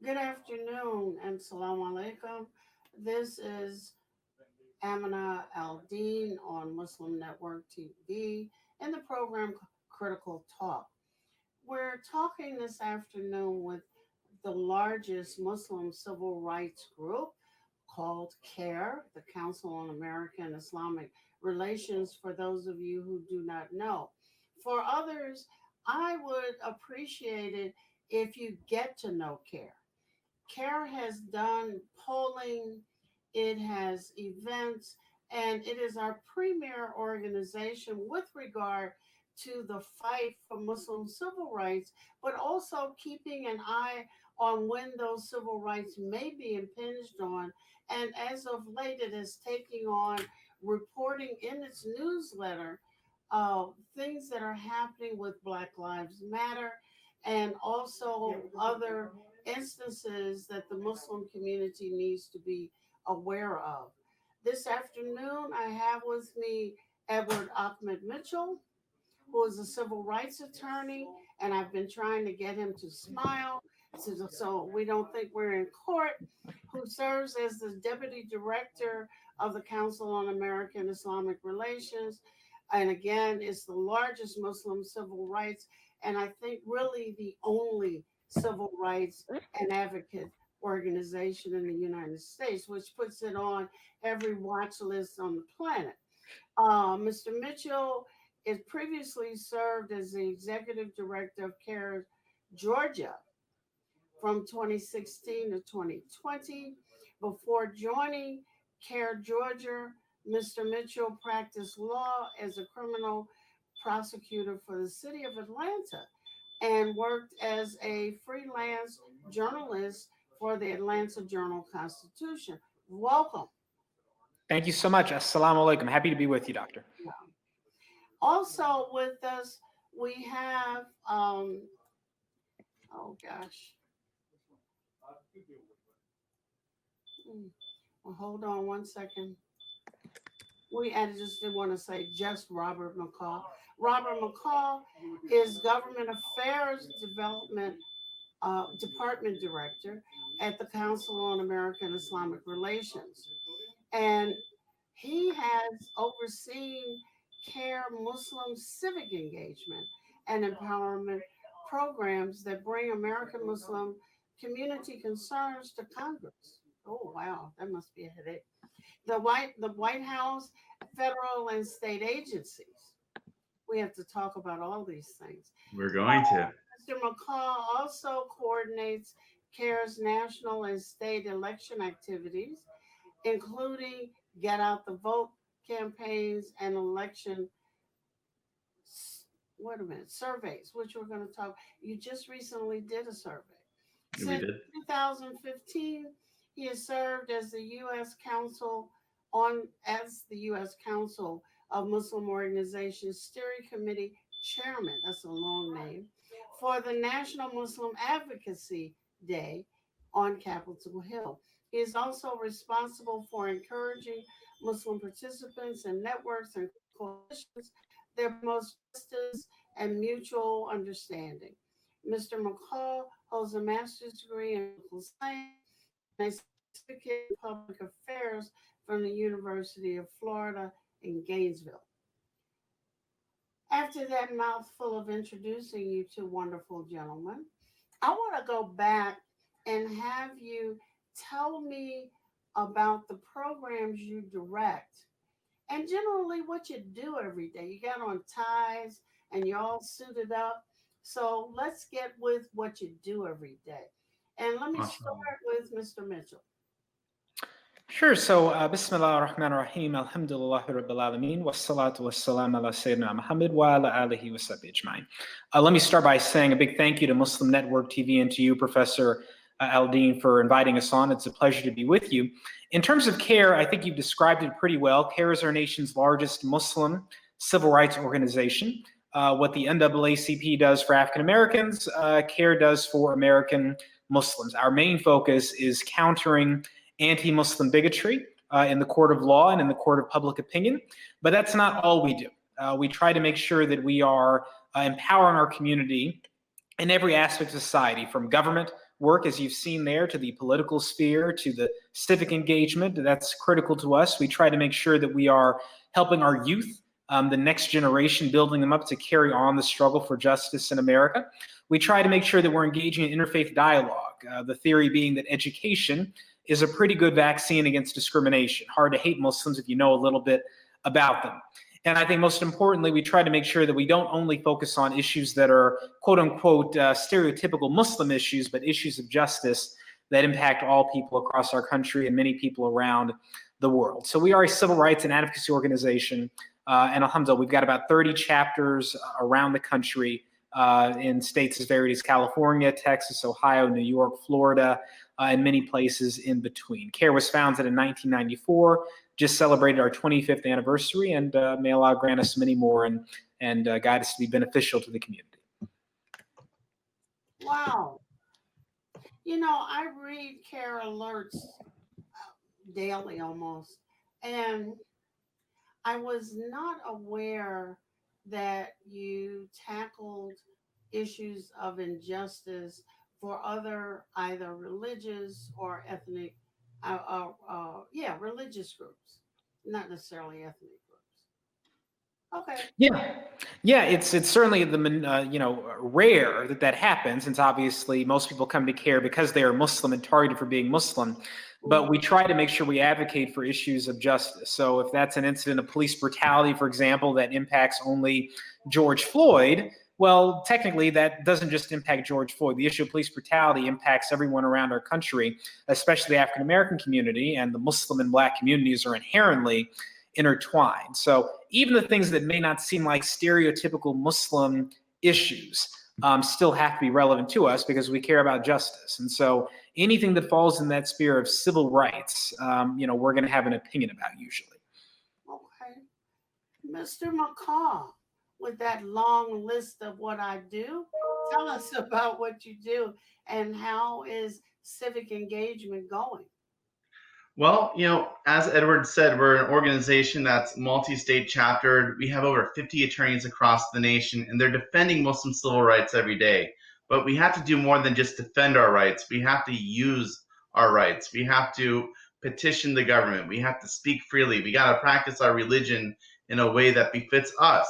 Good afternoon and salam alaikum. This is Amina Al-Din on Muslim Network TV and the program Critical Talk. We're talking this afternoon with the largest Muslim civil rights group called CARE, the Council on American Islamic Relations, for those of you who do not know. For others, I would appreciate it if you get to know CARE. CARE has done polling, it has events, and it is our premier organization with regard to the fight for Muslim civil rights, but also keeping an eye on when those civil rights may be impinged on. And as of late, it is taking on reporting in its newsletter things that are happening with Black Lives Matter and also other instances that the Muslim community needs to be aware of. This afternoon, I have with me Edward Ahmed Mitchell, who is a civil rights attorney, and I've been trying to get him to smile so we don't think we're in court, who serves as the deputy director of the Council on American Islamic Relations. And again, it's the largest Muslim civil rights, and I think really the only civil rights and advocate organization in the United States, which puts it on every watch list on the planet. Mr. Mitchell is previously served as the executive director of CARE Georgia from 2016 to 2020. Before joining CARE Georgia, Mr. Mitchell practiced law as a criminal prosecutor for the city of Atlanta and worked as a freelance journalist for the Atlanta Journal Constitution. Welcome. Thank you so much. Assalamu alaikum. Happy to be with you, Doctor. Also with us, we have, oh gosh. Well, hold on one second. I just didn't want to say just Robert McCall. Robert McCall is Government Affairs Development Department Director at the Council on American Islamic Relations. And he has overseen CARE Muslim civic engagement and empowerment programs that bring American Muslim community concerns to Congress. Oh wow, that must be a headache. The White House, federal and state agencies. We have to talk about all these things. We're going to. Mr. McCall also coordinates CARE's national and state election activities, including Get Out the Vote campaigns and election wait a minute surveys, which we're going to talk. You just recently did a survey. Yeah, we Since did. 2015, he has served as the U.S. Council of Muslim Organizations Steering Committee Chairman. That's a long name for the National Muslim Advocacy Day on Capitol Hill. He is also responsible for encouraging Muslim participants and networks and coalitions that promote justice and mutual understanding. Mr. McCall holds a master's degree in political science and a certificate in public affairs from the University of Florida in Gainesville. After that mouthful of introducing you two wonderful gentlemen, I want to go back and have you tell me about the programs you direct and generally what you do every day. You got on ties and you're all suited up. So let's get with what you do every day. And let me Awesome. start with Mr. Mitchell. Sure. So, Bismillah ar-Rahman ar-Rahim, Alhamdulillah Rabbil Alameen, wassalatu wassalam ala Sayyidina Muhammad wa ala alihi wa sahbihi ajma'in. Let me start by saying a big thank you to Muslim Network TV and to you, Professor Al-Din, for inviting us on. It's a pleasure to be with you. In terms of CARE, I think you've described it pretty well. CARE is our nation's largest Muslim civil rights organization. What the NAACP does for African Americans, CARE does for American Muslims. Our main focus is countering anti-Muslim bigotry in the court of law and in the court of public opinion. But that's not all we do. We try to make sure that we are empowering our community in every aspect of society, from government, work, as you've seen there, to the political sphere, to the civic engagement. That's critical to us. We try to make sure that we are helping our youth, the next generation, building them up to carry on the struggle for justice in America. We try to make sure that we're engaging in interfaith dialogue, the theory being that education is a pretty good vaccine against discrimination. Hard to hate Muslims if you know a little bit about them. And I think most importantly, we try to make sure that we don't only focus on issues that are quote unquote stereotypical Muslim issues, but issues of justice that impact all people across our country and many people around the world. So we are a civil rights and advocacy organization. And alhamdulillah, we've got about 30 chapters around the country in states as varied as California, Texas, Ohio, New York, Florida, and many places in between. CARE was founded in 1994, just celebrated our 25th anniversary, and may Allah grant us many more and guide us to be beneficial to the community. Wow. You know, I read CARE alerts daily almost, and I was not aware that you tackled issues of injustice for other either religious or ethnic, religious groups, not necessarily ethnic groups. Okay. Yeah, it's certainly rare that happens, since obviously most people come to CARE because they are Muslim and targeted for being Muslim. But we try to make sure we advocate for issues of justice. So if that's an incident of police brutality, for example, that impacts only George Floyd, well, technically that doesn't just impact George Floyd. The issue of police brutality impacts everyone around our country, especially the African American community, and the Muslim and Black communities are inherently intertwined. So even the things that may not seem like stereotypical Muslim issues still have to be relevant to us because we care about justice. And so anything that falls in that sphere of civil rights, we're going to have an opinion about usually. Okay. Mr. McCaw, with that long list of what I do, tell us about what you do and how is civic engagement going? Well, as Edward said, we're an organization that's multi-state chaptered. We have over 50 attorneys across the nation, and they're defending Muslim civil rights every day. But we have to do more than just defend our rights. We have to use our rights. We have to petition the government. We have to speak freely. We got to practice our religion in a way that befits us.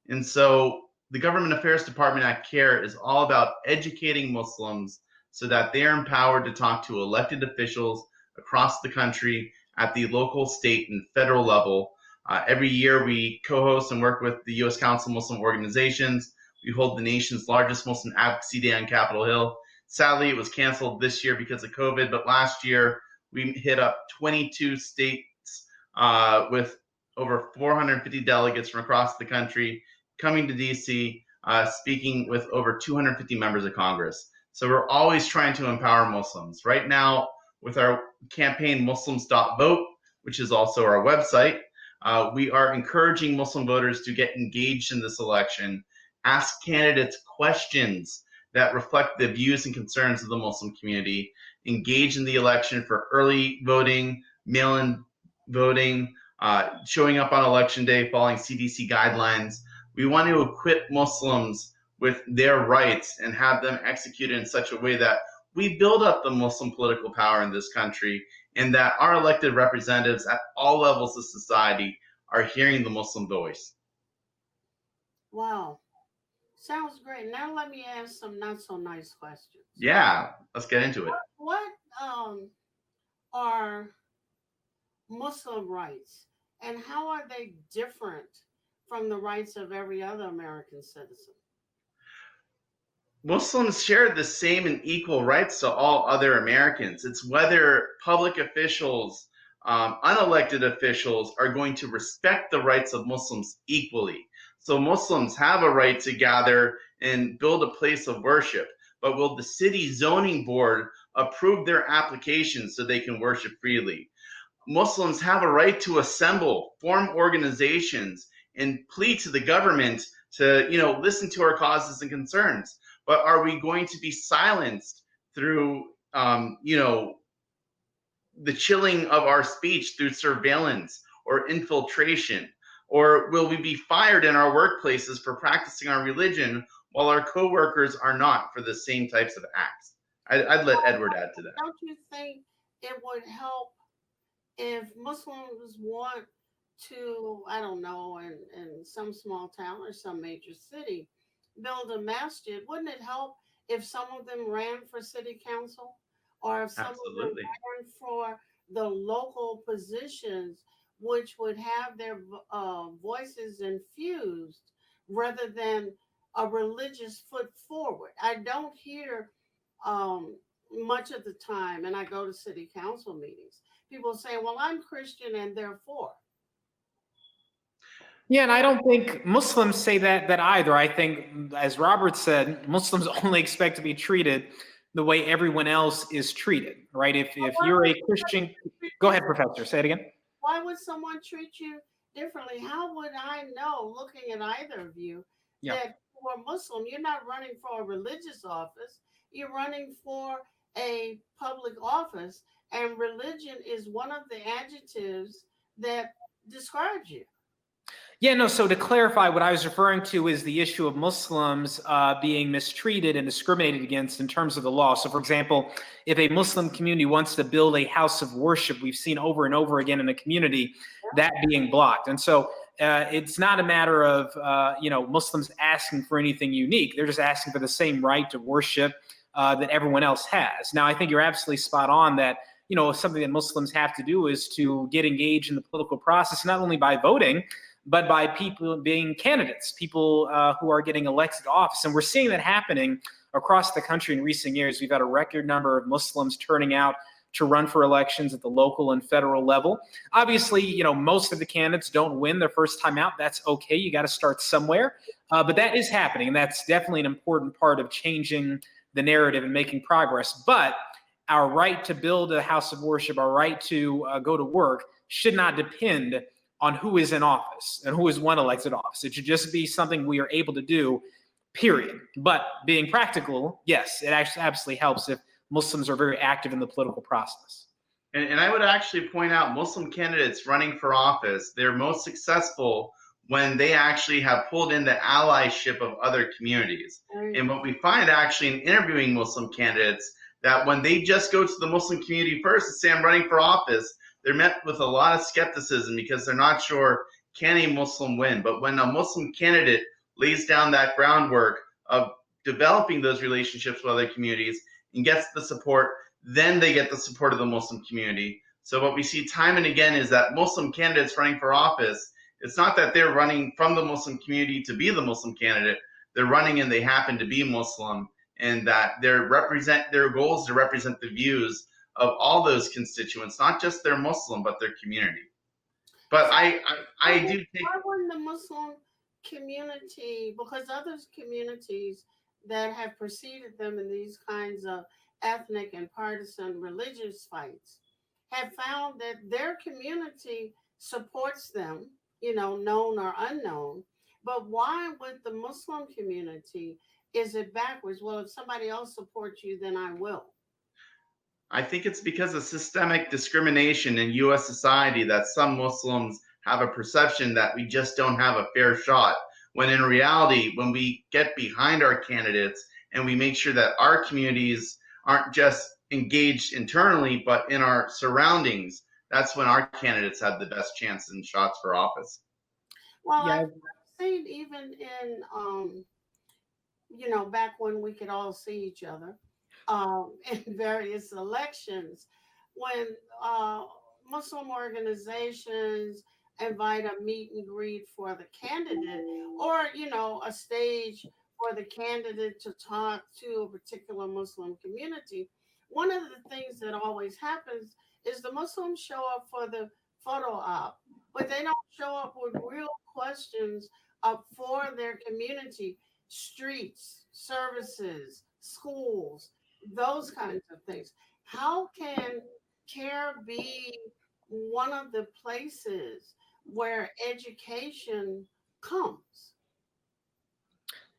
And so the Government Affairs Department at CARE is all about educating Muslims so that they are empowered to talk to elected officials across the country at the local, state, and federal level. Every year we co-host and work with the U.S. Council of Muslim Organizations. We hold the nation's largest Muslim Advocacy Day on Capitol Hill. Sadly, it was canceled this year because of COVID, but last year we hit up 22 states with over 450 delegates from across the country coming to D.C., speaking with over 250 members of Congress. So we're always trying to empower Muslims. Right now, with our campaign Muslims.vote, which is also our website, we are encouraging Muslim voters to get engaged in this election, ask candidates questions that reflect the views and concerns of the Muslim community, engage in the election for early voting, mail-in voting, showing up on election day, following CDC guidelines. We want to equip Muslims with their rights and have them executed in such a way that we build up the Muslim political power in this country, and that our elected representatives at all levels of society are hearing the Muslim voice. Wow. Sounds great. Now let me ask some not so nice questions. Yeah, let's get into it. What are Muslim rights and how are they different from the rights of every other American citizen? Muslims share the same and equal rights to all other Americans. It's whether public officials, unelected officials are going to respect the rights of Muslims equally. So Muslims have a right to gather and build a place of worship, but will the city zoning board approve their applications so they can worship freely? Muslims have a right to assemble, form organizations, and plead to the government to, listen to our causes and concerns. But are we going to be silenced through, the chilling of our speech through surveillance or infiltration? Or will we be fired in our workplaces for practicing our religion while our coworkers are not for the same types of acts? I'd let Edward add to that. Don't you think it would help if Muslims want to, I don't know, in some small town or some major city, build a masjid? Wouldn't it help if some of them ran for city council, or if some of them Absolutely. ran for the local positions, which would have their voices infused rather than a religious foot forward? I don't hear much of the time, and I go to city council meetings, people say, well, I'm Christian and therefore. Yeah, and I don't think Muslims say that either. I think, as Robert said, Muslims only expect to be treated the way everyone else is treated, right? If Why you're would a Christian, somebody treat go you ahead, Professor, say it again. Why would someone treat you differently? How would I know, looking at either of you, Yeah. that for a Muslim, you're not running for a religious office, you're running for a public office, and religion is one of the adjectives that describes you. Yeah, no, so to clarify, what I was referring to is the issue of Muslims being mistreated and discriminated against in terms of the law. So, for example, if a Muslim community wants to build a house of worship, we've seen over and over again in the community that being blocked. And so it's not a matter of, Muslims asking for anything unique. They're just asking for the same right to worship that everyone else has. Now, I think you're absolutely spot on that, something that Muslims have to do is to get engaged in the political process, not only by voting, but by people being candidates, people who are getting elected to office. And we're seeing that happening across the country in recent years. We've had a record number of Muslims turning out to run for elections at the local and federal level. Obviously, most of the candidates don't win their first time out. That's okay. You got to start somewhere. But that is happening. And that's definitely an important part of changing the narrative and making progress. But our right to build a house of worship, our right to go to work should not depend on who is in office and who is one elected office. It should just be something we are able to do, period. But being practical, yes, it actually absolutely helps if Muslims are very active in the political process. And I would actually point out Muslim candidates running for office, they're most successful when they actually have pulled in the allyship of other communities. And what we find actually in interviewing Muslim candidates, that when they just go to the Muslim community first and say, I'm running for office, they're met with a lot of skepticism because they're not sure, can a Muslim win? But when a Muslim candidate lays down that groundwork of developing those relationships with other communities and gets the support, then they get the support of the Muslim community. So what we see time and again is that Muslim candidates running for office, it's not that they're running from the Muslim community to be the Muslim candidate. They're running and they happen to be Muslim, and that their goal is to represent the views of all those constituents, not just their Muslim, but their community. But I do think, why wouldn't the Muslim community, because other communities that have preceded them in these kinds of ethnic and partisan religious fights have found that their community supports them, known or unknown. But why with the Muslim community is it backwards? Well, if somebody else supports you, then I will. I think it's because of systemic discrimination in U.S. society that some Muslims have a perception that we just don't have a fair shot. When in reality, when we get behind our candidates and we make sure that our communities aren't just engaged internally, but in our surroundings, that's when our candidates have the best chance and shots for office. Well, Yeah. I've seen even in, back when we could all see each other in various elections, when Muslim organizations invite a meet and greet for the candidate, or a stage for the candidate to talk to a particular Muslim community. One of the things that always happens is the Muslims show up for the photo op, but they don't show up with real questions for their community: streets, services, schools, those kinds of things. How can CARE be one of the places where education comes?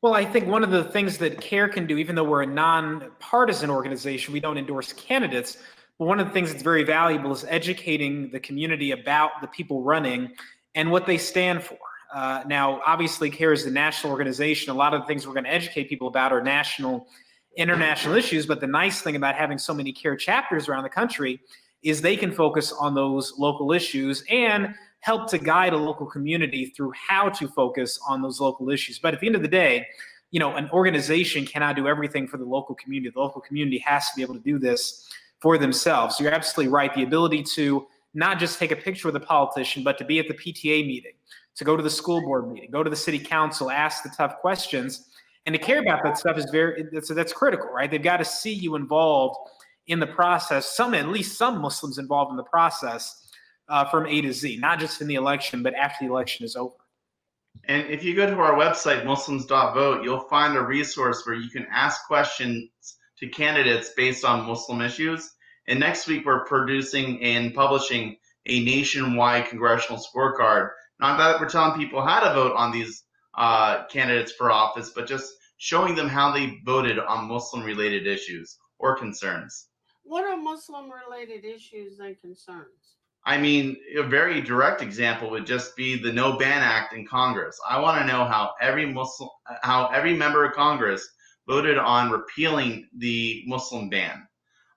Well, I think one of the things that CARE can do, even though we're a nonpartisan organization, we don't endorse candidates, but one of the things that's very valuable is educating the community about the people running and what they stand for. Now, obviously, CARE is a national organization. A lot of the things we're going to educate people about are national international issues. But the nice thing about having so many CARE chapters around the country is they can focus on those local issues and help to guide a local community through how to focus on those local issues. But at the end of the day, an organization cannot do everything for the local community. The local community has to be able to do this for themselves. So you're absolutely right. The ability to not just take a picture with a politician, but to be at the PTA meeting, to go to the school board meeting, go to the city council, ask the tough questions, and to care about that stuff is that's critical, right? They've got to see you involved in the process, at least some Muslims involved in the process from A to Z, not just in the election, but after the election is over. And if you go to our website, Muslims.vote, you'll find a resource where you can ask questions to candidates based on Muslim issues. And next week, we're producing and publishing a nationwide congressional scorecard. Not that we're telling people how to vote on these candidates for office, but just showing them how they voted on Muslim-related issues or concerns. What are Muslim-related issues and concerns? I mean, a very direct example would just be the No Ban Act in Congress. I want to know how every member of Congress voted on repealing the Muslim ban.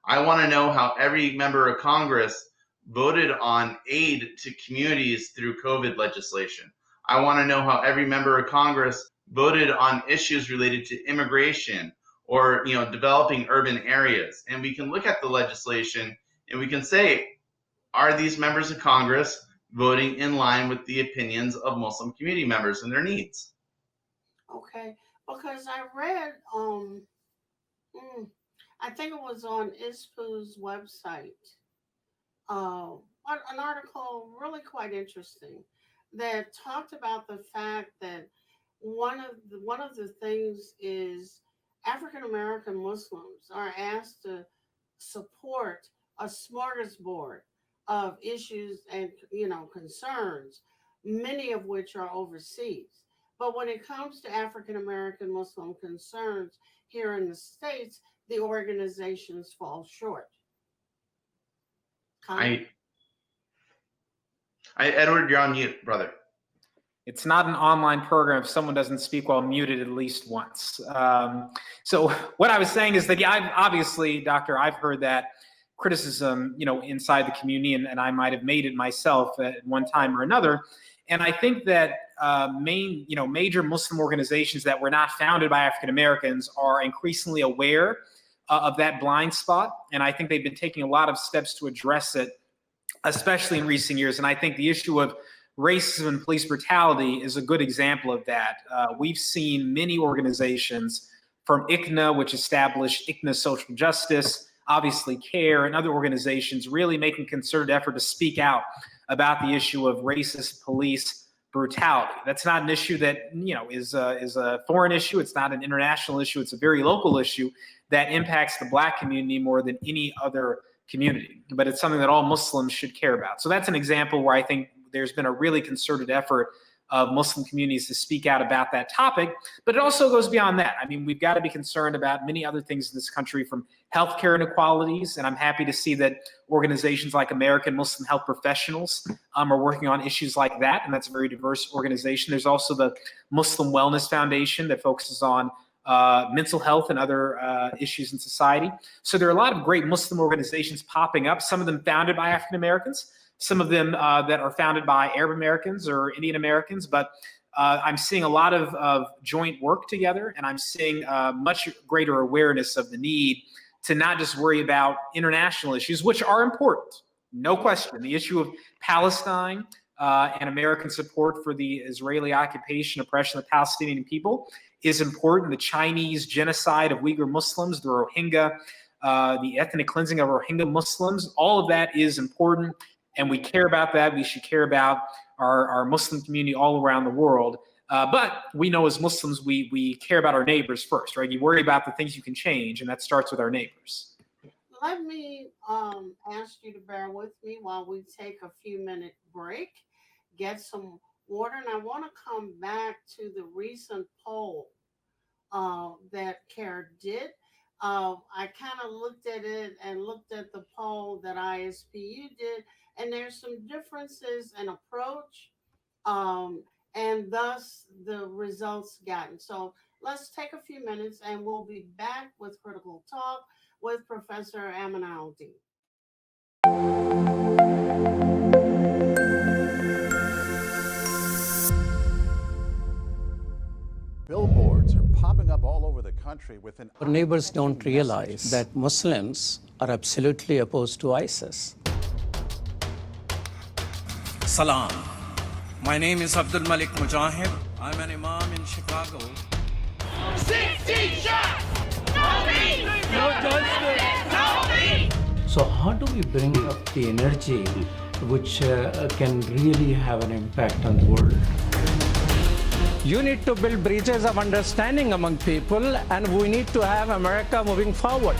I want to know how every member of Congress voted on aid to communities through COVID legislation. I want to know how every member of Congress voted on issues related to immigration or developing urban areas. And we can look at the legislation and we can say, are these members of Congress voting in line with the opinions of Muslim community members and their needs? Okay, because I read, I think it was on ISPU's website, an article really quite interesting that talked about the fact that one of the things is African American Muslims are asked to support a smorgasbord of issues and concerns, many of which are overseas. But when it comes to African American Muslim concerns here in the States, the organizations fall short. Edward, you're on mute, brother. It's not an online program if someone doesn't speak while muted at least once. So what I was saying is that, obviously, Doctor, I've heard that criticism, inside the community, and I might have made it myself at one time or another. And I think that major Muslim organizations that were not founded by African Americans are increasingly aware of that blind spot. And I think they've been taking a lot of steps to address it, especially in recent years. And I think the issue of racism and police brutality is a good example of that. We've seen many organizations from ICNA, which established ICNA Social Justice, obviously CARE, and other organizations really making concerted effort to speak out about the issue of racist police brutality. That's not an issue that is a foreign issue. It's not an international issue. It's a very local issue that impacts the Black community more than any other community. But it's something that all Muslims should care about. So that's an example where I think there's been a really concerted effort of Muslim communities to speak out about that topic. But it also goes beyond that. I mean, we've got to be concerned about many other things in this country, from healthcare inequalities. And I'm happy to see that organizations like American Muslim Health Professionals are working on issues like that. And that's a very diverse organization. There's also the Muslim Wellness Foundation that focuses on mental health and other issues in society. So there are a lot of great Muslim organizations popping up, some of them founded by African Americans, some of them that are founded by Arab Americans or Indian Americans, but I'm seeing a lot of joint work together, and I'm seeing much greater awareness of the need to not just worry about international issues, which are important, no question. The issue of Palestine and American support for the Israeli occupation, oppression of the Palestinian people is important. The Chinese genocide of Uyghur Muslims, the Rohingya, the ethnic cleansing of Rohingya Muslims, all of that is important. And we care about that. We should care about our Muslim community all around the world. But we know as Muslims, we care about our neighbors first, right? You worry about the things you can change, and that starts with our neighbors. Let me ask you to bear with me while we take a few-minute break, get some water, and I want to come back to the recent poll that CARE did. I kind of looked at it and looked at the poll that ISPU did, and there's some differences in approach, and thus the results gotten. So let's take a few minutes and we'll be back with Critical Talk with Professor Amina Al-Din. Billboards are popping up all over the country with an Our neighbors don't eye-catching realize message. that Muslims are absolutely opposed to ISIS. Salam. My name is Abdul Malik Mujahid. I'm an imam in Chicago. 16 shots! No me! No justice! No me! So how do we bring up the energy which can really have an impact on the world? You need to build bridges of understanding among people, and we need to have America moving forward.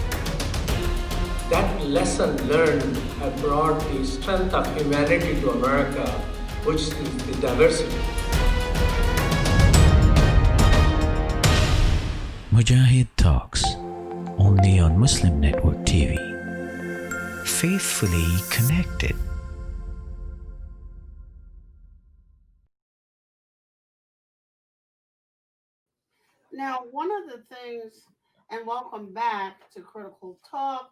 That lesson learned have brought the strength of humanity to America, which is the diversity. Mujahid Talks, only on Muslim Network TV. Faithfully connected. Now, one of the things, and welcome back to Critical Talk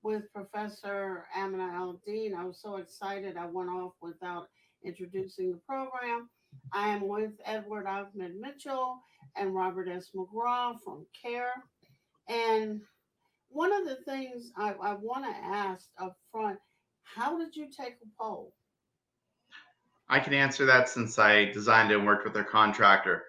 with Professor Amina Al-Din. I was so excited I went off without introducing the program. I am with Edward Ahmed Mitchell and Robert S. McGraw from CARE. And one of the things I want to ask up front, how did you take a poll? I can answer that since I designed and worked with their contractor.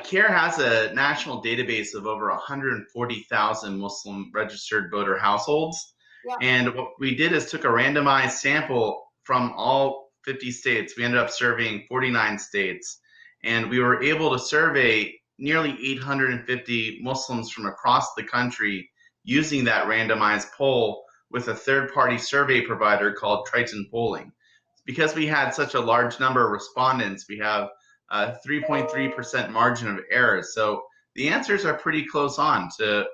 CARE has a national database of over 140,000 Muslim registered voter households. Yeah. And what we did is took a randomized sample from all 50 states. We ended up surveying 49 states. And we were able to survey nearly 850 Muslims from across the country using that randomized poll with a third-party survey provider called Triton Polling. Because we had such a large number of respondents, we have a 3.3% margin of error. So the answers are pretty close on to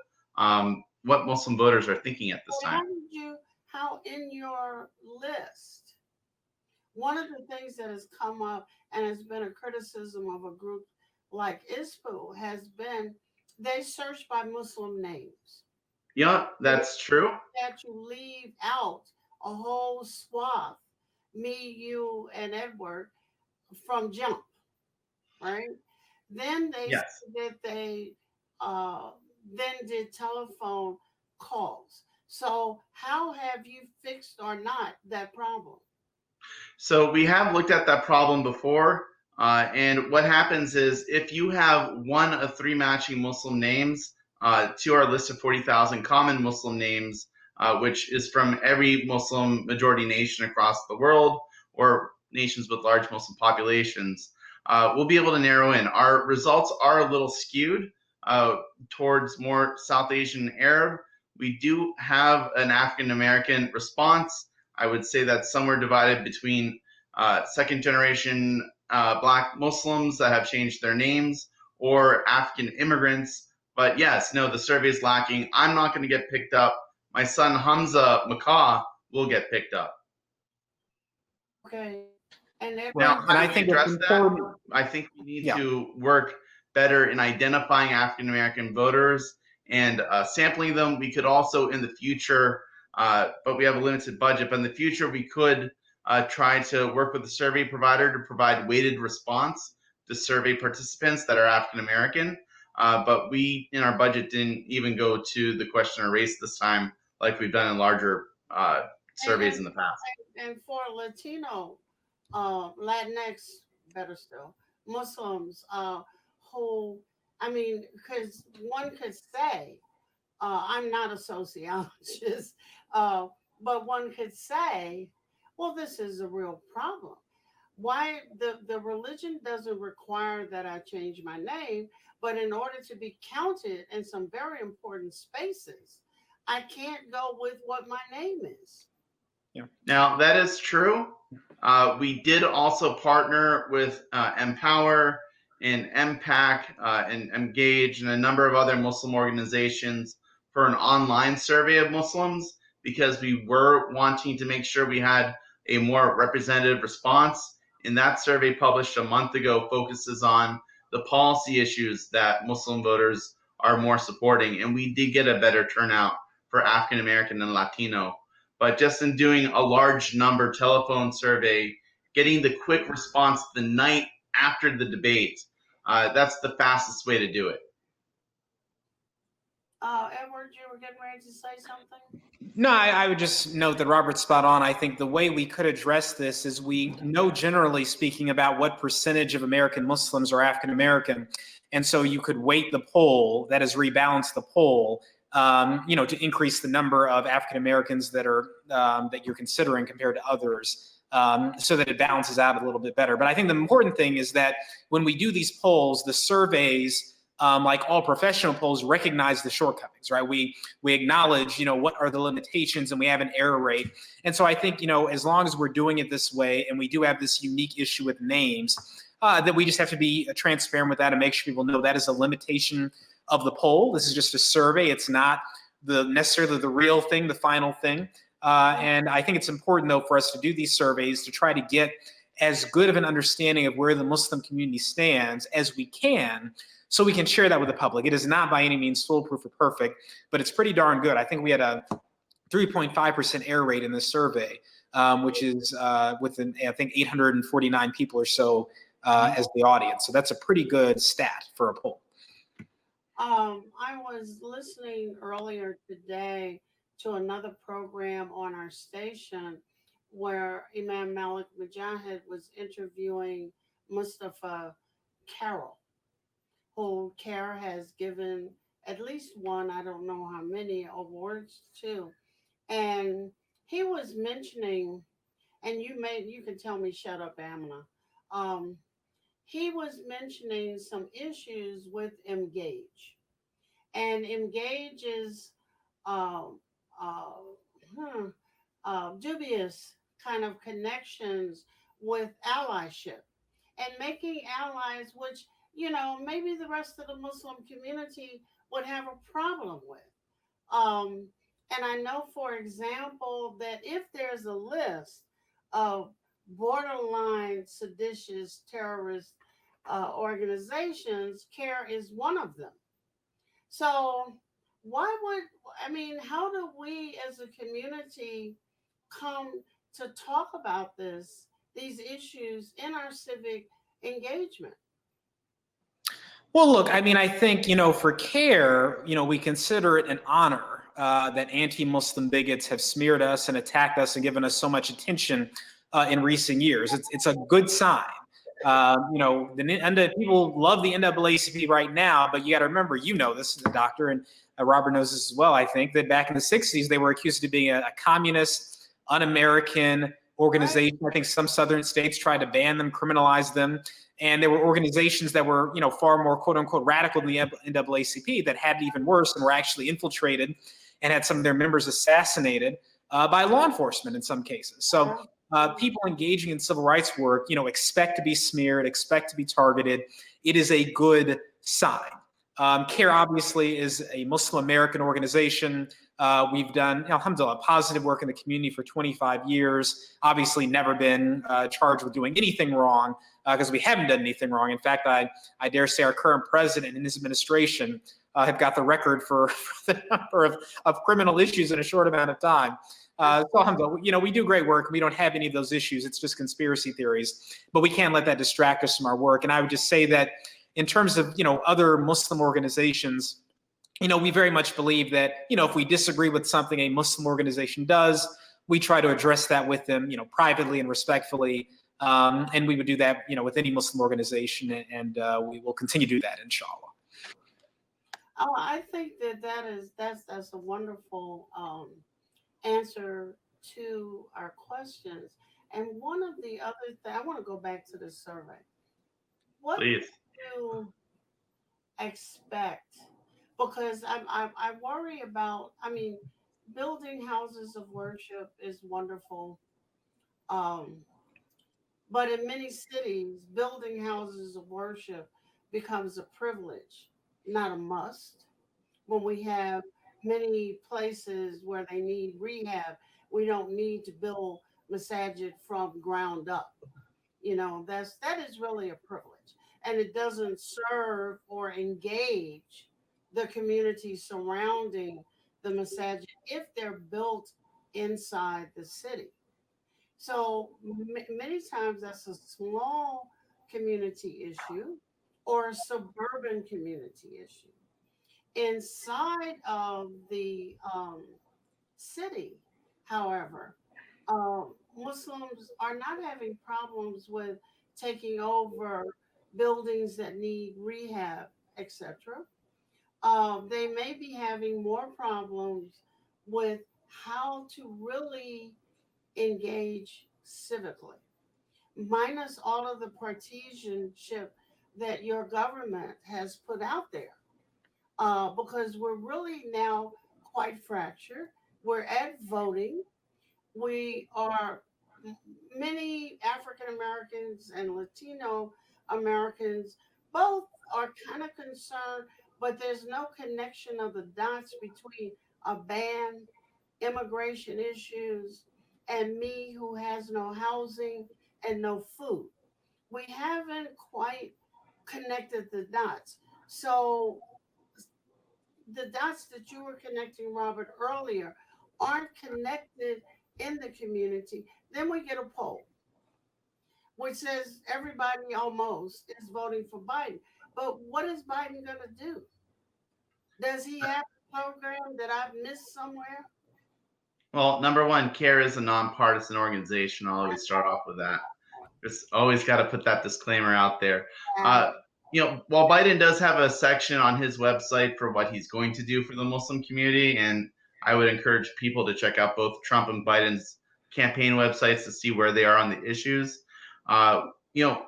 what Muslim voters are thinking at this time. How in your list, one of the things that has come up and has been a criticism of a group like ISPU has been they search by Muslim names. Yeah, that's true. That you leave out a whole swath, me, you, and Edward, from jump, right? Then they Yes. said that they then did telephone calls. So how have you fixed or not that problem? So we have looked at that problem before. And what happens is if you have one of three matching Muslim names to our list of 40,000 common Muslim names, which is from every Muslim majority nation across the world or nations with large Muslim populations, we'll be able to narrow in. Our results are a little skewed towards more South Asian Arab. We do have an African American response. I would say that's somewhere divided between second generation Black Muslims that have changed their names or African immigrants. But yes, no, the survey is lacking. I'm not going to get picked up. My son Hamza Macaw will get picked up. Okay. And Now, and I how do we think it's address that? important. I think we need Yeah. to work better in identifying African American voters and sampling them. We could also in the future, but we have a limited budget, but in the future we could try to work with a survey provider to provide weighted response to survey participants that are African American. But we, in our budget, didn't even go to the question of race this time, like we've done in larger surveys in the past. And for Latino, Latinx, better still, Muslims, who, I mean, because one could say, I'm not a sociologist, but one could say, well, this is a real problem. Why the religion doesn't require that I change my name, but in order to be counted in some very important spaces, I can't go with what my name is. Now, that is true. We did also partner with Empower and MPAC and Engage and a number of other Muslim organizations for an online survey of Muslims because we were wanting to make sure we had a more representative response. And that survey published a month ago focuses on the policy issues that Muslim voters are more supporting. And we did get a better turnout for African American and Latino. But just in doing a large number telephone survey, getting the quick response the night after the debate, that's the fastest way to do it. Edward, you were getting ready to say something? No, I would just note that Robert's spot on. I think the way we could address this is we know, generally speaking, about what percentage of American Muslims are African American. And so you could weight the poll, that is, rebalance the poll, to increase the number of African Americans that are that you're considering compared to others, so that it balances out a little bit better. But I think the important thing is that when we do these polls, the surveys, like all professional polls, recognize the shortcomings, right? We acknowledge, what are the limitations, and we have an error rate. And so I think, as long as we're doing it this way, and we do have this unique issue with names, that we just have to be transparent with that and make sure people know that is a limitation of the poll. This is just a survey. It's not necessarily the real thing, the final thing. And I think it's important, though, for us to do these surveys to try to get as good of an understanding of where the Muslim community stands as we can, so we can share that with the public. It is not by any means foolproof or perfect, but it's pretty darn good. I think we had a 3.5% error rate in this survey, which is within, I think, 849 people or so as the audience. So that's a pretty good stat for a poll. I was listening earlier today to another program on our station where Imam Malik Mujahid was interviewing Mustafa Carroll, who CARE has given at least one, I don't know how many, awards to. And he was mentioning, and you can tell me shut up, Amina. He was mentioning some issues with Engage. And Engage is dubious kind of connections with allyship and making allies, which maybe the rest of the Muslim community would have a problem with. And I know, for example, that if there's a list of borderline seditious terrorist organizations, CARE is one of them. So how do we as a community come to talk about these issues in our civic engagement? Well, look, I think, for CARE, we consider it an honor that anti-Muslim bigots have smeared us and attacked us and given us so much attention in recent years. It's a good sign. People love the NAACP right now, but you got to remember, this is a doctor, and Robert knows this as well, I think, that back in the 60s, they were accused of being a communist, un-American organization. I think some southern states tried to ban them, criminalize them. And there were organizations that were, far more quote unquote radical than the NAACP that had it even worse and were actually infiltrated and had some of their members assassinated by law enforcement in some cases. So people engaging in civil rights work, expect to be smeared, expect to be targeted. It is a good sign. CARE obviously is a Muslim American organization. We've done, alhamdulillah, positive work in the community for 25 years. Obviously never been charged with doing anything wrong because we haven't done anything wrong. In fact, I dare say our current president and his administration have got the record for the number of criminal issues in a short amount of time. So alhamdulillah, we do great work. We don't have any of those issues. It's just conspiracy theories, but we can't let that distract us from our work. And I would just say that in terms of, other Muslim organizations, we very much believe that, if we disagree with something a Muslim organization does, we try to address that with them, privately and respectfully. And we would do that, with any Muslim organization, and we will continue to do that, inshallah. Oh, I think that's a wonderful answer to our questions. And one of the other things, I want to go back to the survey. What Please. do you expect? Because I worry about, building houses of worship is wonderful. But in many cities, building houses of worship becomes a privilege, not a must. When we have many places where they need rehab, we don't need to build masajid from ground up. That is really a privilege. and it doesn't serve or engage the community surrounding the masajid if they're built inside the city. So many times that's a small community issue or a suburban community issue. Inside of the city, however, Muslims are not having problems with taking over buildings that need rehab, etc. They may be having more problems with how to really engage civically, minus all of the partisanship that your government has put out there. Because we're really now quite fractured. We're at voting. We are many African Americans and Latino Americans both are kind of concerned, but there's no connection of the dots between a ban, immigration issues, and me who has no housing and no food. We haven't quite connected the dots. So the dots that you were connecting, Robert, earlier aren't connected in the community. Then we get a poll which says everybody almost is voting for Biden. But what is Biden going to do? Does he have a program that I've missed somewhere? Well, number one, CARE is a nonpartisan organization. I'll always start off with that. Just always got to put that disclaimer out there. While Biden does have a section on his website for what he's going to do for the Muslim community, and I would encourage people to check out both Trump and Biden's campaign websites to see where they are on the issues.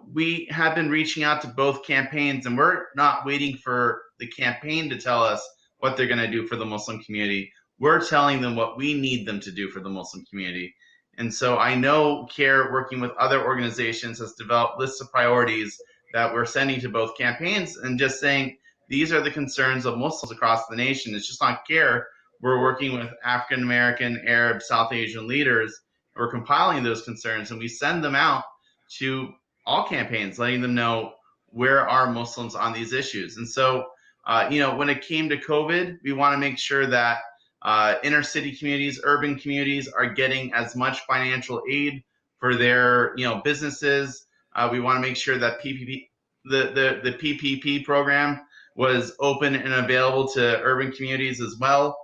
We have been reaching out to both campaigns, and we're not waiting for the campaign to tell us what they're going to do for the Muslim community. We're telling them what we need them to do for the Muslim community. And so I know CARE, working with other organizations, has developed lists of priorities that we're sending to both campaigns and just saying, these are the concerns of Muslims across the nation. It's just not CARE. We're working with African American, Arab, South Asian leaders. We're compiling those concerns, and we send them out to all campaigns, letting them know where are Muslims on these issues. And so, when it came to COVID, we want to make sure that inner city communities, urban communities are getting as much financial aid for their, businesses. We want to make sure that the PPP program was open and available to urban communities as well.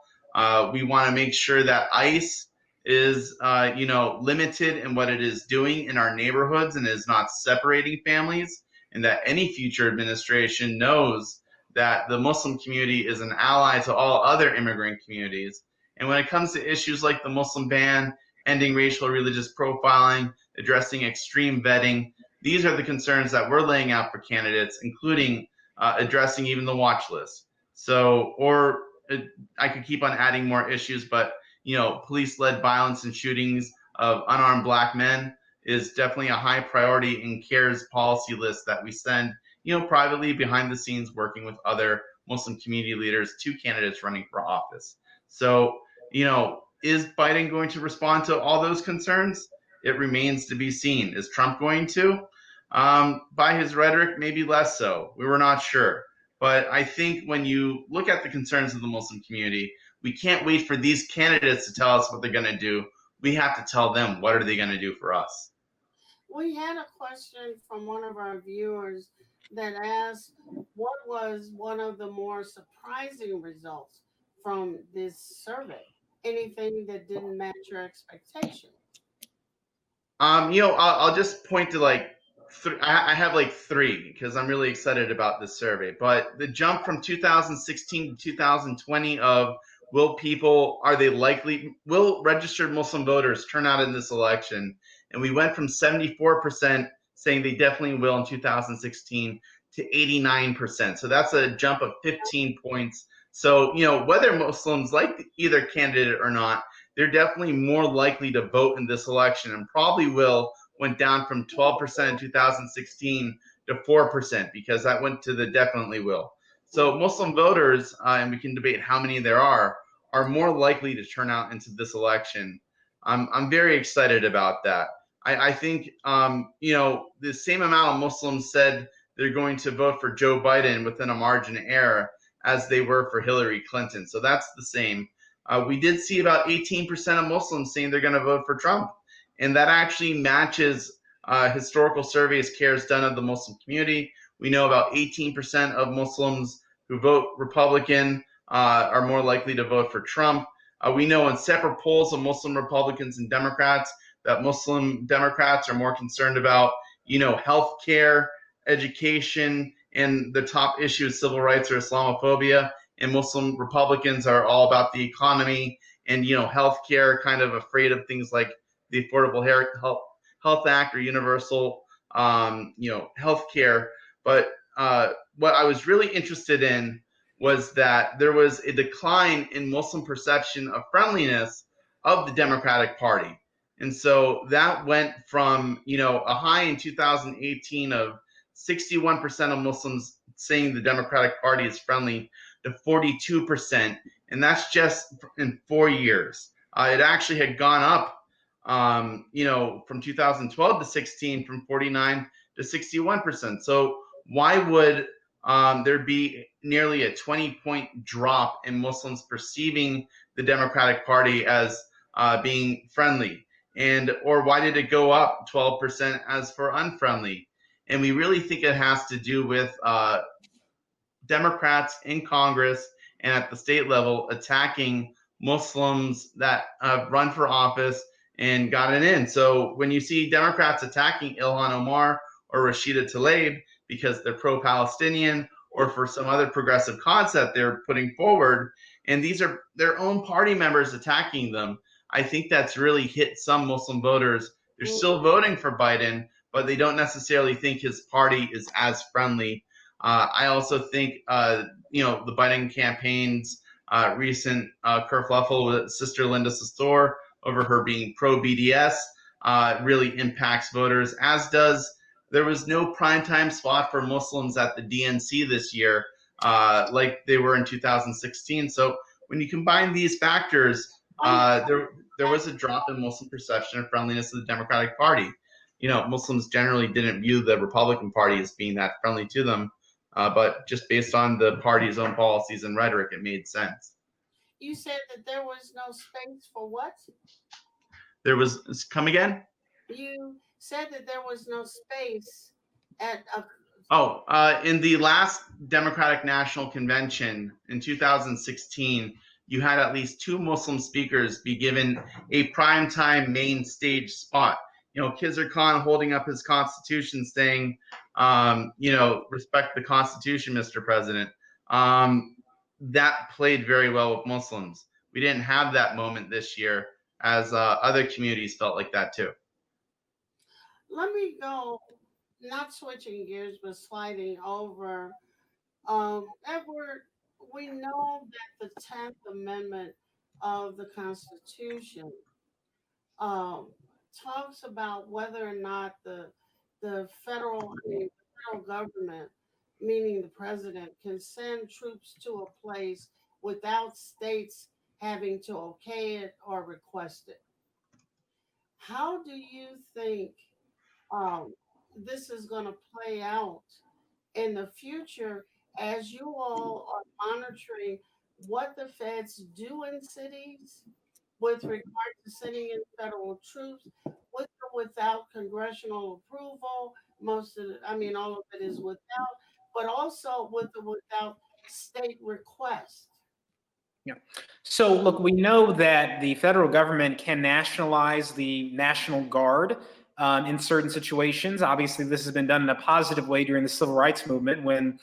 We want to make sure that ICE is, limited in what it is doing in our neighborhoods and is not separating families, and that any future administration knows that the Muslim community is an ally to all other immigrant communities. And when it comes to issues like the Muslim ban, ending racial or religious profiling, addressing extreme vetting, these are the concerns that we're laying out for candidates, including addressing even the watch list. I could keep on adding more issues, but police-led violence and shootings of unarmed Black men is definitely a high priority in CARE's policy list that we send, privately behind the scenes, working with other Muslim community leaders to candidates running for office. So, is Biden going to respond to all those concerns? It remains to be seen. Is Trump going to? By his rhetoric, maybe less so. We were not sure. But I think when you look at the concerns of the Muslim community, we can't wait for these candidates to tell us what they're going to do. We have to tell them what are they going to do for us. We had a question from one of our viewers that asked, what was one of the more surprising results from this survey? Anything that didn't match your expectations? I'll just point to I have three because I'm really excited about this survey. But the jump from 2016 to 2020 of will registered Muslim voters turn out in this election? And we went from 74% saying they definitely will in 2016 to 89%. So that's a jump of 15 points. So, whether Muslims like either candidate or not, they're definitely more likely to vote in this election, and probably went down from 12% in 2016 to 4% because that went to the definitely will. So Muslim voters, and we can debate how many there are more likely to turn out into this election. I'm very excited about that. I think, the same amount of Muslims said they're going to vote for Joe Biden within a margin of error as they were for Hillary Clinton. So that's the same. We did see about 18% of Muslims saying they're going to vote for Trump. And that actually matches historical surveys CARE's done of the Muslim community. We know about 18% of Muslims who vote Republican are more likely to vote for Trump. We know in separate polls of Muslim Republicans and Democrats that Muslim Democrats are more concerned about, health care, education, and the top issue is civil rights or Islamophobia. And Muslim Republicans are all about the economy and, health care, kind of afraid of things like the Affordable Health Act or universal, health care. But what I was really interested in was that there was a decline in Muslim perception of friendliness of the Democratic Party. And so that went from, a high in 2018 of 61% of Muslims saying the Democratic Party is friendly to 42%. And that's just in 4 years. It actually had gone up, from 2012 to 16, from 49 to 61%. So why would there be nearly a 20-point drop in Muslims perceiving the Democratic Party as being friendly? Or why did it go up 12% as for unfriendly? And we really think it has to do with Democrats in Congress and at the state level attacking Muslims that run for office and gotten in. So when you see Democrats attacking Ilhan Omar or Rashida Tlaib because they're pro-Palestinian or for some other progressive concept they're putting forward, and these are their own party members attacking them, I think that's really hit some Muslim voters. They're still voting for Biden, but they don't necessarily think his party is as friendly. I also think, the Biden campaign's recent kerfuffle with Sister Linda Sarsour over her being pro-BDS really impacts voters, as does there was no primetime spot for Muslims at the DNC this year like they were in 2016. So when you combine these factors, there was a drop in Muslim perception of friendliness of the Democratic Party. Muslims generally didn't view the Republican Party as being that friendly to them, but just based on the party's own policies and rhetoric, it made sense. You said that there was no space for what? Come again? You said that there was no space at in the last Democratic National Convention in 2016, you had at least 2 Muslim speakers be given a primetime main stage spot. Khizr Khan holding up his Constitution saying, respect the Constitution, Mr. President. That played very well with Muslims. We didn't have that moment this year, as other communities felt like that too. Let me go, not switching gears, but sliding over. Edward, we know that the 10th Amendment of the Constitution talks about whether or not the federal government, meaning the president, can send troops to a place without states having to okay it or request it. How do you think this is going to play out in the future as you all are monitoring what the feds do in cities with regard to sending in federal troops, with or without congressional approval? All of it is without, but also with or without state request. Yeah. So look, we know that the federal government can nationalize the National Guard in certain situations. Obviously, this has been done in a positive way during the Civil Rights Movement when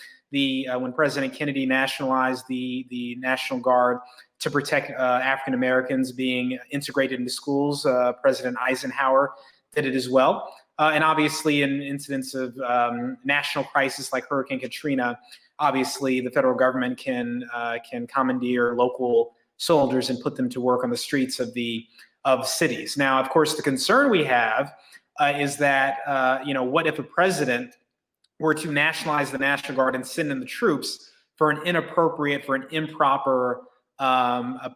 President Kennedy nationalized the National Guard to protect African Americans being integrated into schools. President Eisenhower did it as well. And obviously, in incidents of national crisis like Hurricane Katrina, obviously the federal government can commandeer local soldiers and put them to work on the streets of cities. Now, of course, the concern we have is that what if a president were to nationalize the National Guard and send in the troops for an improper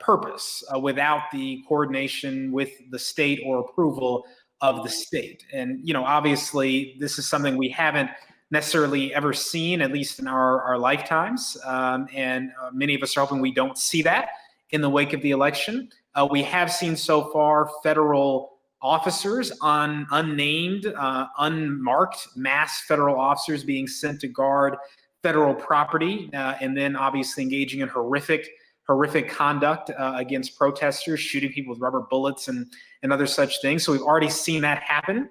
purpose without the coordination with the state or approval of the state? And obviously, this is something we haven't necessarily ever seen, at least in our lifetimes. And many of us are hoping we don't see that in the wake of the election. We have seen so far federal officers, unnamed, unmarked, mass federal officers being sent to guard federal property, and then obviously engaging in horrific conduct against protesters, shooting people with rubber bullets and other such things. So we've already seen that happen.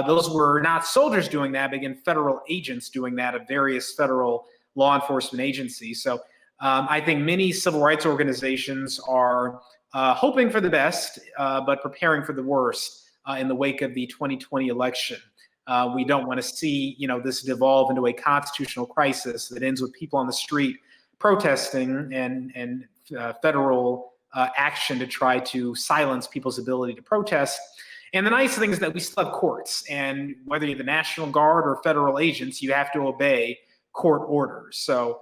Those were not soldiers doing that, but again, federal agents doing that of various federal law enforcement agencies. So I think many civil rights organizations are hoping for the best, but preparing for the worst in the wake of the 2020 election. We don't want to see, this devolve into a constitutional crisis that ends with people on the street protesting and federal action to try to silence people's ability to protest. And the nice thing is that we still have courts, and whether you're the National Guard or federal agents, you have to obey court orders. So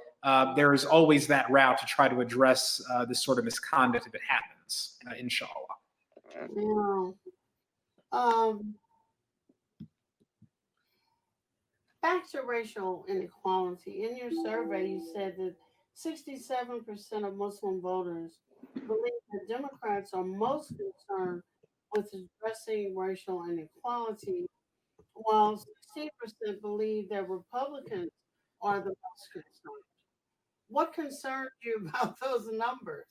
there is always that route to try to address this sort of misconduct if it happens, inshallah. Yeah. Back to racial inequality. In your survey, you said that 67% of Muslim voters believe that Democrats are most concerned with addressing racial inequality, while 16% believe that Republicans are the most concerned. What concerns you about those numbers?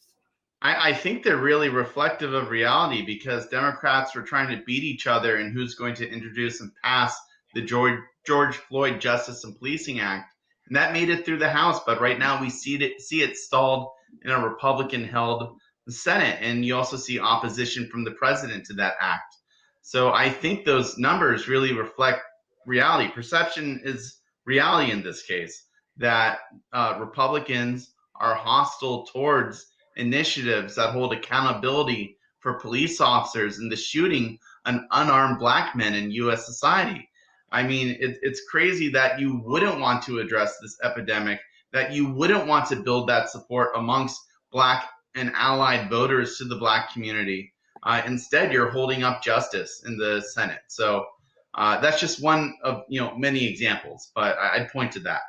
I think they're really reflective of reality, because Democrats were trying to beat each other in who's going to introduce and pass the George Floyd Justice and Policing Act. And that made it through the House, but right now we see it stalled in a Republican-held Senate, and you also see opposition from the president to that act. So I think those numbers really reflect reality. Perception is reality in this case, that Republicans are hostile towards initiatives that hold accountability for police officers and the shooting of unarmed black men in U.S. society. I mean, it's crazy that you wouldn't want to address this epidemic, that you wouldn't want to build that support amongst black and allied voters to the black community. Instead, you're holding up justice in the Senate. So that's just one of many examples, but I'd point to that.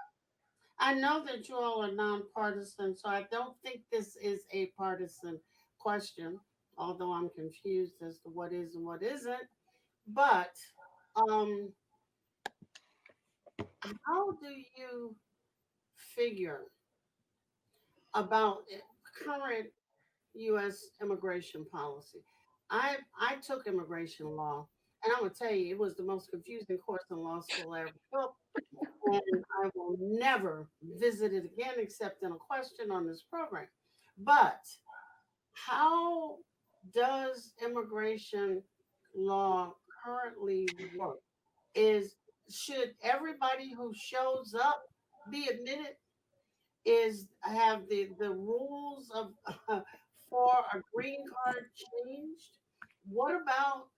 I know that you all are nonpartisan, so I don't think this is a partisan question, although I'm confused as to what is and what isn't. But how do you figure about current U.S. immigration policy? I took immigration law, and I'm going to tell you, it was the most confusing course in law school I ever took, and I will never visit it again except in a question on this program. But how does immigration law currently work? Should everybody who shows up be admitted? Have the rules of for a green card changed? What about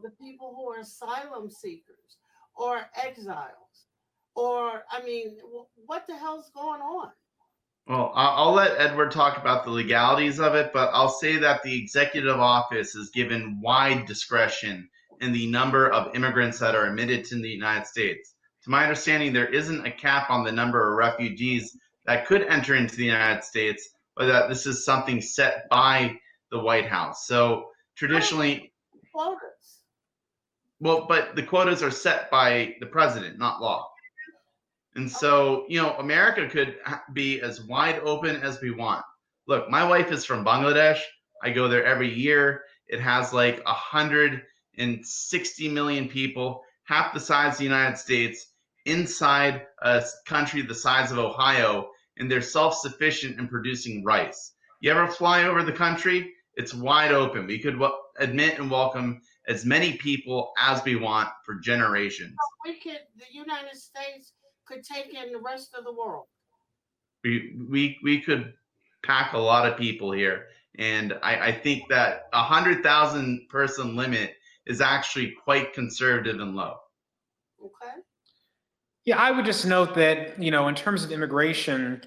the people who are asylum seekers or exiles? Or, I mean, what the hell's going on? Well, I'll let Edward talk about the legalities of it, but I'll say that the executive office is given wide discretion in the number of immigrants that are admitted to the United States. To my understanding, there isn't a cap on the number of refugees that could enter into the United States, but that this is something set by the White House. So traditionally, Quotas. well, but the quotas are set by the president, not law. And so, America could be as wide open as we want. Look, my wife is from Bangladesh. I go there every year. It has like 160 million people, half the size of the United States, inside a country the size of Ohio, and they're self-sufficient in producing rice. You ever fly over the country? It's wide open. We could admit and welcome as many people as we want for generations. The United States could take in the rest of the world. We could pack a lot of people here. And I think that 100,000 person limit is actually quite conservative and low. Okay. Yeah, I would just note that, in terms of immigration,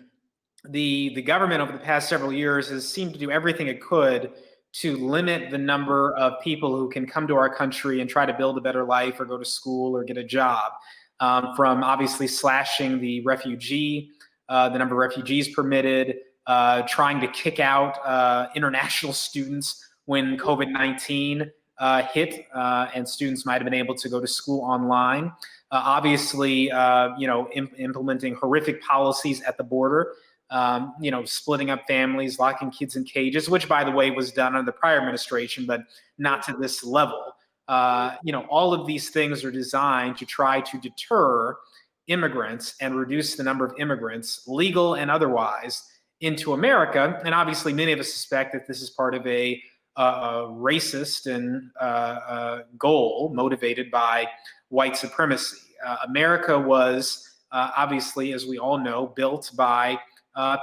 the government over the past several years has seemed to do everything it could to limit the number of people who can come to our country and try to build a better life or go to school or get a job. from obviously slashing the number of refugees permitted, trying to kick out international students when COVID-19 hit, and students might have been able to go to school online. Obviously, implementing horrific policies at the border, splitting up families, locking kids in cages, which, by the way, was done under the prior administration, but not to this level. All of these things are designed to try to deter immigrants and reduce the number of immigrants, legal and otherwise, into America. And obviously, many of us suspect that this is part of a racist and goal motivated by white supremacy. America was obviously, as we all know, built by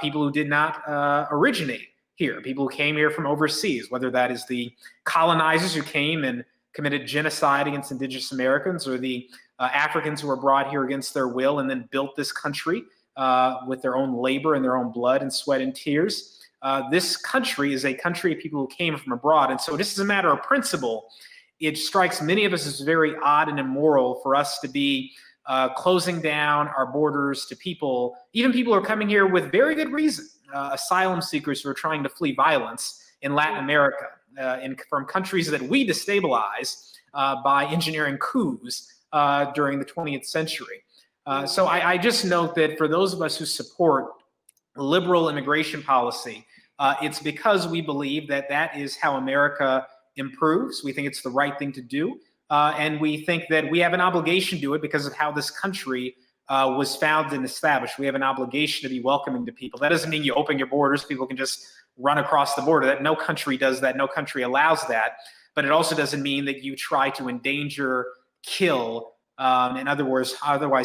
people who did not originate here, people who came here from overseas, whether that is the colonizers who came and committed genocide against indigenous Americans, or the Africans who were brought here against their will and then built this country with their own labor and their own blood and sweat and tears. This country is a country of people who came from abroad. And so this is a matter of principle. It strikes many of us as very odd and immoral for us to be closing down our borders to people, even people who are coming here with very good reason, asylum seekers who are trying to flee violence in Latin America, from countries that we destabilized by engineering coups during the 20th century. So I just note that for those of us who support liberal immigration policy, it's because we believe that that is how America improves. We think it's the right thing to do. And we think that we have an obligation to do it because of how this country was founded and established. We have an obligation to be welcoming to people. That doesn't mean you open your borders, people can just run across the border. That no country does that, no country allows that. But it also doesn't mean that you try to endanger, kill, and otherwise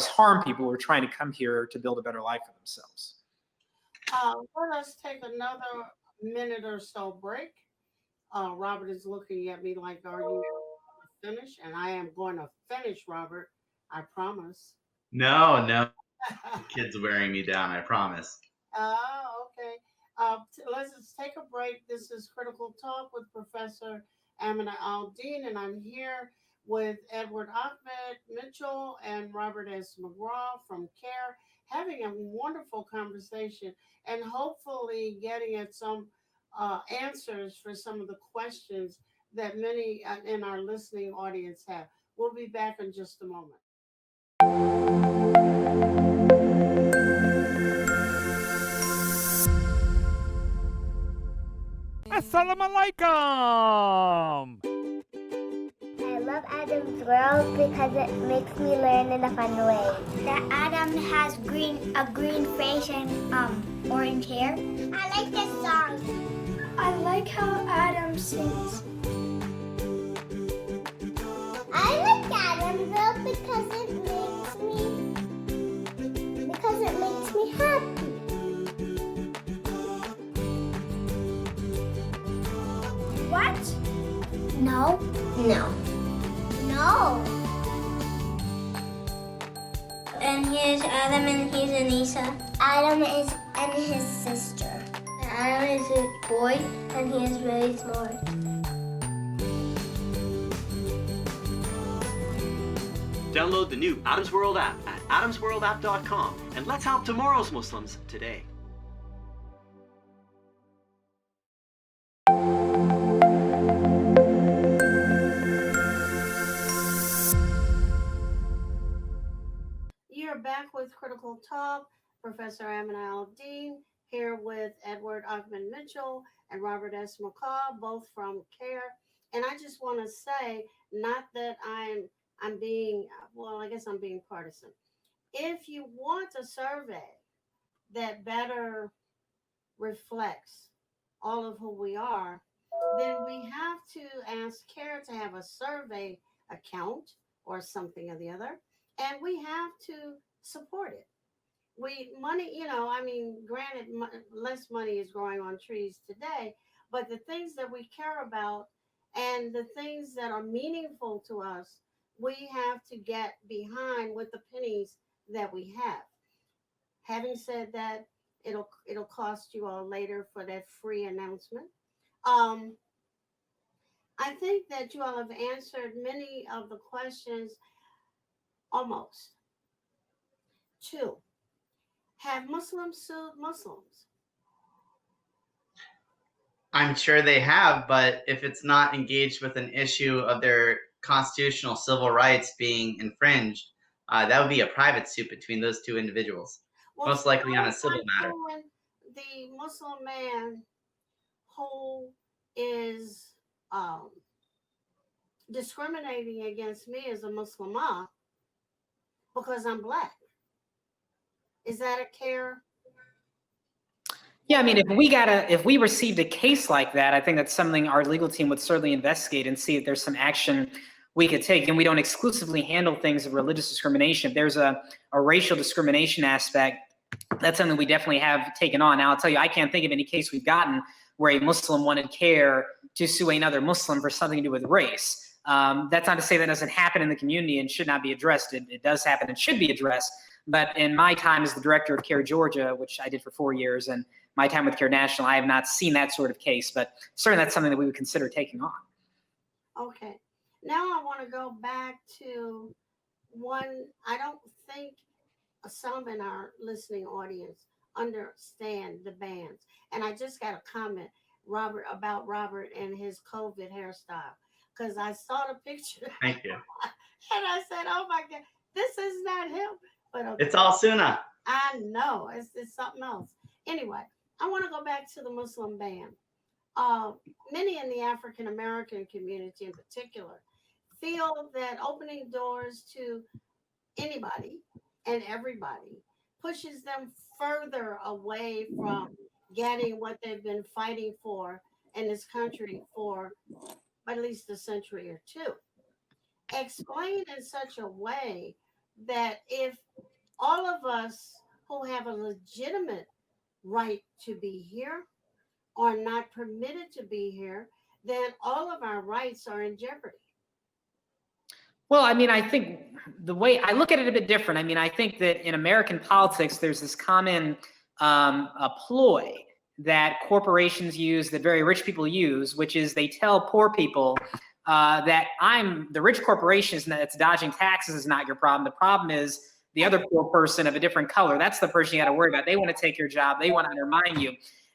harm people who are trying to come here to build a better life for themselves. Let us take another minute or so break. Robert is looking at me like, are you finished? And I am going to finish, Robert. I promise. No. The kid's wearing me down, I promise. Okay. Let's just take a break. This is Critical Talk with Professor Amina Al-Din, and I'm here with Edward Ahmed Mitchell and Robert S. McGraw from CARE, having a wonderful conversation and hopefully getting at some answers for some of the questions that many in our listening audience have. We'll be back in just a moment. Assalamu alaikum! I love Adam's World because it makes me learn in a fun way. That Adam has a green face and orange hair. I like this song. I like how Adam sings. I like Adam's World because it makes me happy. What? No. And here's Adam and here's Anissa. Adam is and his sister. Adam is a boy and he is very smart. Download the new Adam's World app at adamsworldapp.com and let's help tomorrow's Muslims today. You're back with Critical Talk. Professor Amina Al-Din here with Edward Ahmed Mitchell and Robert S. McCaw, both from CARE. And I just want to say, not that I'm being, well, I guess I'm being partisan. If you want a survey that better reflects all of who we are, then we have to ask CARE to have a survey account or something or the other, and we have to support it. Granted, less money is growing on trees today, but the things that we care about and the things that are meaningful to us, we have to get behind with the pennies that we have. Having said that, it'll cost you all later for that free announcement. I think that you all have answered many of the questions, almost. Two, have Muslims sued Muslims? I'm sure they have, but if it's not engaged with an issue of their constitutional civil rights being infringed, that would be a private suit between those two individuals, Well, most likely on a I'm civil matter. suing the Muslim man who is discriminating against me as a Muslimah because I'm black. Is that a care? Yeah, I mean, if we received a case like that, I think that's something our legal team would certainly investigate and see if there's some action we could take. And we don't exclusively handle things of religious discrimination. If there's a racial discrimination aspect, that's something we definitely have taken on. Now, I'll tell you, I can't think of any case we've gotten where a Muslim wanted CARE to sue another Muslim for something to do with race. That's not to say that doesn't happen in the community and should not be addressed. It does happen and should be addressed. But in my time as the director of CARE Georgia, which I did for 4 years, and my time with CARE National, I have not seen that sort of case, but certainly that's something that we would consider taking on. Okay. Now I want to go back to one. I don't think some in our listening audience understand the bans. And I just got a comment, Robert, about Robert and his COVID hairstyle, because I saw the picture. Thank you. And I said, oh my God, this is not him. But okay. It's all Sunnah. I know, it's something else. Anyway, I want to go back to the Muslim ban. Many in the African American community in particular feel that opening doors to anybody and everybody pushes them further away from getting what they've been fighting for in this country for at least a century or two. Explain in such a way that if all of us who have a legitimate right to be here are not permitted to be here, then all of our rights are in jeopardy. Well, I mean, I think the way I look at it a bit different. I mean, I think that in American politics, there's this common ploy that corporations use, that very rich people use, which is they tell poor people that the rich corporation that's dodging taxes is not your problem. The problem is the other poor person of a different color. That's the person you got to worry about. They want to take your job. They want to undermine you.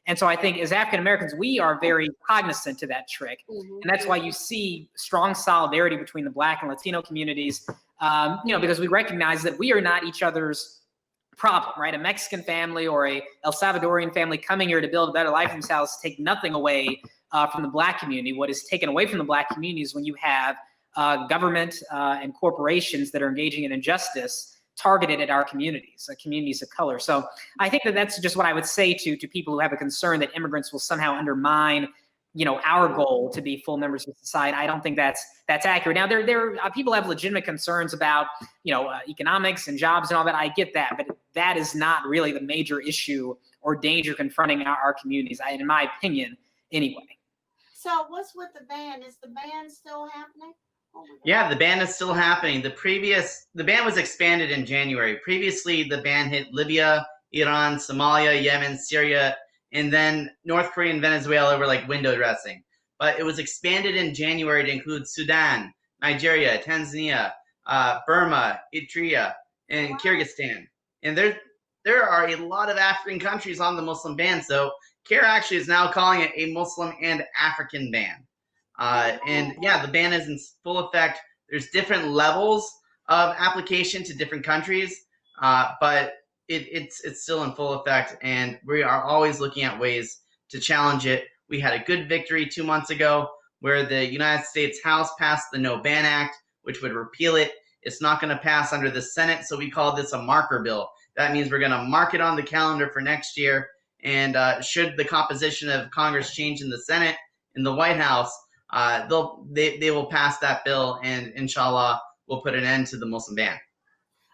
And so I think as African Americans, we are very cognizant to that trick. And that's why you see strong solidarity between the Black and Latino communities, because we recognize that we are not each other's problem, right? A Mexican family or a El Salvadorian family coming here to build a better life for themselves take nothing away from the Black community. What is taken away from the Black community is when you have government and corporations that are engaging in injustice targeted at our communities, communities of color. So I think that that's just what I would say to people who have a concern that immigrants will somehow undermine, our goal to be full members of society. I don't think that's accurate. Now, there people have legitimate concerns about, economics and jobs and all that. I get that, but that is not really the major issue or danger confronting our communities, in my opinion, anyway. So what's with the ban? Is the ban still happening? Oh yeah, the ban is still happening. The ban was expanded in January. Previously, the ban hit Libya, Iran, Somalia, Yemen, Syria, and then North Korea and Venezuela were like window dressing. But it was expanded in January to include Sudan, Nigeria, Tanzania, Burma, Eritrea, and Kyrgyzstan. And there are a lot of African countries on the Muslim ban. So CARE actually is now calling it a Muslim and African ban. And yeah, the ban is in full effect. There's different levels of application to different countries, but it's still in full effect, and we are always looking at ways to challenge it. We had a good victory 2 months ago where the United States House passed the No Ban Act, which would repeal it. It's not going to pass under the Senate, so we call this a marker bill. That means we're going to mark it on the calendar for next year, and should the composition of Congress change in the Senate, in the White House, they will pass that bill, and inshallah will put an end to the Muslim ban.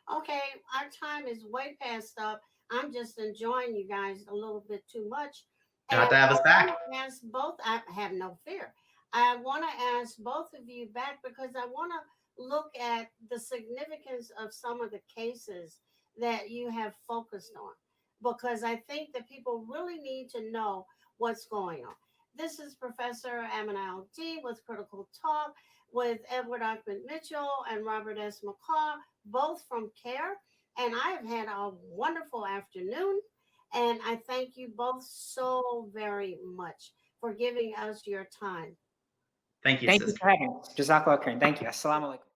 Okay, our time is way past up. I'm just enjoying you guys a little bit too much. You have to have us back. I have no fear. I want to ask both of you back because I want to look at the significance of some of the cases that you have focused on, because I think that people really need to know what's going on. This is Professor Amina Al-Din with Critical Talk with Edward Ahmed Mitchell and Robert S. McCall, both from CARE. And I have had a wonderful afternoon. And I thank you both so very much for giving us your time. Thank you, Thank you sister. for having us. Jazakallah khairan. Thank you. Assalamu alaikum.